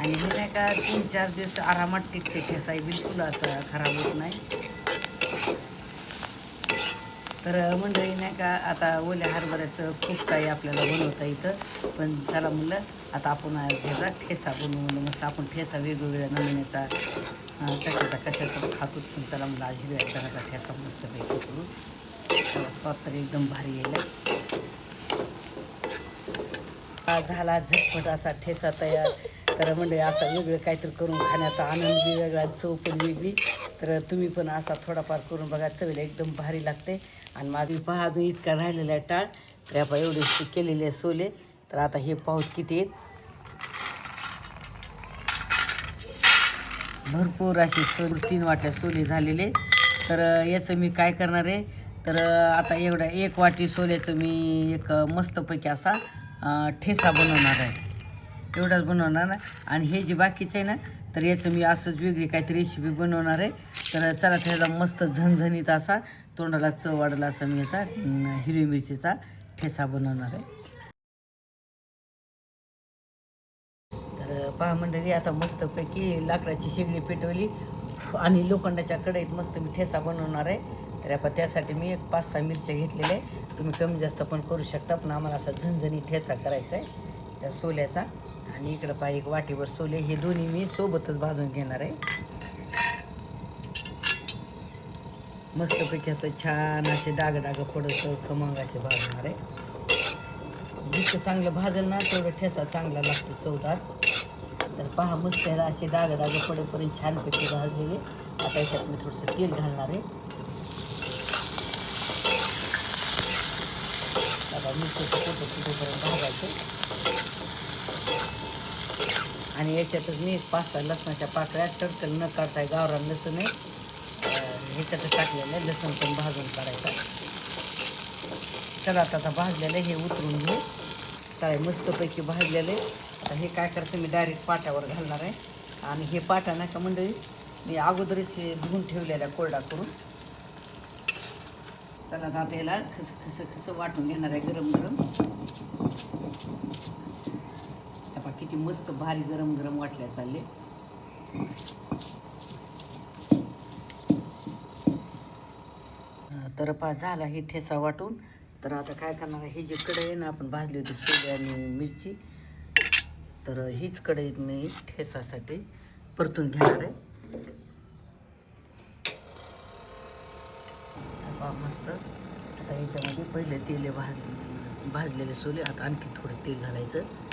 आणि हे नाही का 3-4 दिवस आरामात टिकते ठेसाही बिलकुल असं खराब होत नाही. तर मंडळी नाही का आता ओल्या हरभऱ्याचं खूप काही आपल्याला बनवता येतं, पण चला म्हणलं आता आपण ह्याचा ठेसा बनवू. म्हणलं मस्त आपण ठेसा वेगवेगळ्या नमुन्याचा कशाचा खातो, पण चला म्हणलं आज हिरव्या चण्याचा ठेसा मस्त पैकी करू. स्वाद तर एकदम भारी येईल. झाला झटपट असा ठेसा तयार. तर म्हणजे असा वेगळं काहीतरी करून खाण्याचा आनंद बी वेगळा, चव पण वेगळी. तर तुम्ही पण असा थोडाफार करून बघा, चवीला एकदम भारी लागते. आणि माझी पहा अजून इतका राहिलेला आहे टाळ. तर आपण एवढे केलेले आहे सोले. तर आता हे पाऊस किती आहेत, भरपूर असे 3 वाट्या सोले झालेले. तर याचं मी काय करणार आहे, तर आता एवढ्या 1 वाटी सोल्याचं मी एक मस्तपैकी असा ठेसा बनवणार आहे. एवढाच बनवणार ना. आणि हे जे बाकीचं आहे ना, तर याचं मी असंच वेगळी काहीतरी रेसिपी बनवणार आहे. तर चला त्याचा मस्त झणझणीत असा तोंडाला चव वाढला असा मी आता हिरवी मिरचीचा ठेसा बनवणार आहे. तर पहा मंडळी, आता मस्तपैकी लाकडाची शेगडी पेटवली आणि लोखंडाच्या कढईत मस्त मी ठेसा बनवणार आहे. तर आपण त्यासाठी मी एक 5-6 मिरच्या घेतलेल्या आहे. तुम्ही कमी जास्त पण करू शकता, पण आम्हाला असा झणझणी ठेसा करायचा आहे त्या सोल्याचा. आणि इकडं पहा एक वाटीवर सोले, हे दोन्ही मी सोबतच भाजून घेणार आहे. मस्तपैकी असं छान असे डाग पडत खमंग असे भाजणार आहे. जितकं चांगलं भाजल ना तेवढं ठेसा चांगला लागतो चवदार. तर पहा मस्त ह्याला असे डाग पडेपर्यंत छानपैकी भाजलेले. आता याच्यात मी थोडंसं तेल घालणार आहे. आता मिरचीचं फोटोपर्यंत भाजायचं. आणि याच्यातच मी 5-6 लसणाच्या पाकळ्या टडकल न काढताय, गावरान लसूण नाही ह्याच्यातच टाकलेलं आहे. लसूण पण भाजून काढायचा. चला आता भाजलेलं हे उतरून घेऊ. काय मस्तपैकी भाजलेलं आहे. आता हे काय करते मी डायरेक्ट पाट्यावर घालणार आहे. आणि हे पाटा नाही का मंडळी, मी अगोदरच हे धुवून ठेवलेला कोरडा करून. चला आता याला खसं वाटून घेणार आहे गरम गरम. किती मस्त भारी गरम गरम वाटल्या चालले. तर पहा झाला ही ठेसा वाटून. तर आता काय करणार आहे, ही जी कढई आहे ना आपण भाजली होती सोले आणि मिरची, तर हीच कढईत मी ठेसासाठी परतून घेणार आहे. पहा मस्त. आता ह्याच्यामध्ये पहिले तेल भाजलेले सोले. आता आणखी थोडं तेल घालायचं.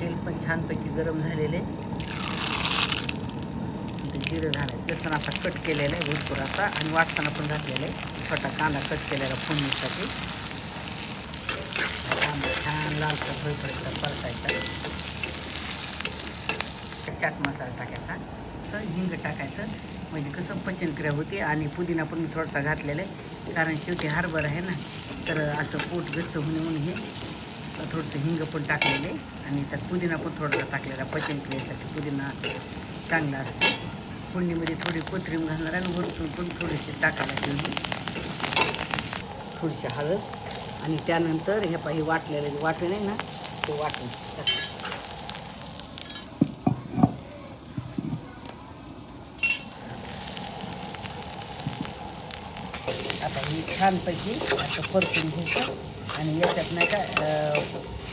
तेल पण छानपैकी गरम झालेले. जिरं घालायचं. लसूण असा कट केलेला आहे भरपूर असा, आणि वाटताना पण घातलेला आहे. छोटा कांदा कट केलेला फोडणीसाठी. कांदा छान लालसर होईपर्यंत परतायचा. चाट मसाला टाकायचा, असं हिंग टाकायचं, म्हणजे कसं पचनक्रिया होते. आणि पुदिना पण मी थोडासा घातलेला आहे, कारण शेवटी हरभरा आहे ना, तर असं पोट गच्च होणे म्हणून हे थोडंसं हिंग पण टाकलेलं आहे. आणि त्यात पुदिना पण थोडासा टाकलेला, पचनक्रियेसाठी पुदिना चांगला असतो. फोडणीमध्ये थोडी कोथिंबीर घालणार आणि वरतून पण थोडीशी टाकायला ठेवली, थोडीशी हळद. आणि त्यानंतर हे पाहिजे वाटलेलं वाटण आहे ना, ते वाटून टाकायचं. आता ही छानपैकी असं परतून घ्यायचं. आणि याच्यात नाही का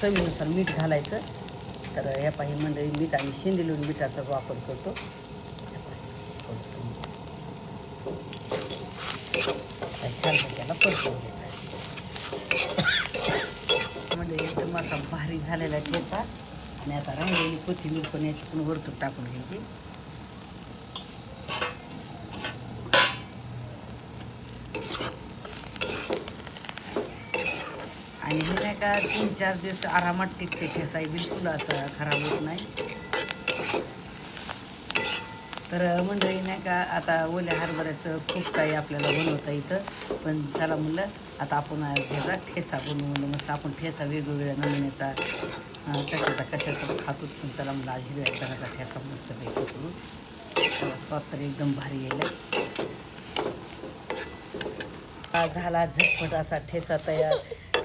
चवीनुसार मीठ घालायचं. तर ह्या पाहिजे मंडळी मीठ आम्ही शेंदलून मिठाचा वापर करतो. छान त्याला परतून घ्यायचं. म्हणजे एकदम असा भारी झालेला ठेचा. आणि आता राहिलेली कोथिंबीर पण याची पण वरतून टाकून घ्यायची. आणि हे नाही का 3-4 दिवस आरामात टिकते ठेसाही बिलकुल असं खराब होत नाही. तर मंडळी नाही का आता ओल्या हरभऱ्याचं खूप काही आपल्याला बनवता येतं, पण चला म्हणलं आता आपण ह्याचा ठेसा बनवू. म्हणलं मस्त आपण ठेसा वेगवेगळ्या नमुन्याचा कशाचा खातो, पण चला म्हणलं आज हिरव्या चण्याचा ठेसा मस्त पैकी करू. स्वाद तर एकदम भारी येईल. हा झाला झटपट असा ठेचा तयार.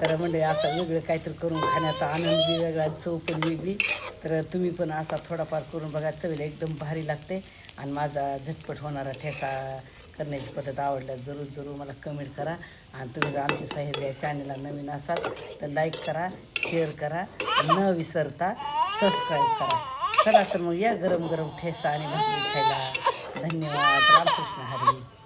तर म्हणजे असं वेगळं काहीतरी करून खाण्याचा आनंद बी वेगळा, चव पण वेगळी. तर तुम्ही पण असा थोडाफार करून बघा, चवीला एकदम भारी लागते. आणि माझा झटपट होणारा ठेचा करण्याची पद्धत आवडल्यास जरूर मला कमेंट करा. आणि तुम्ही जर आमची सह्याद्री या चॅनलला नवीन असाल तर लाईक करा, शेअर करा, न विसरता सबस्क्राईब करा. चला तर मग या गरम गरम ठेचा आणि भाकरी खायला. धन्यवाद. रामकृष्ण हरी.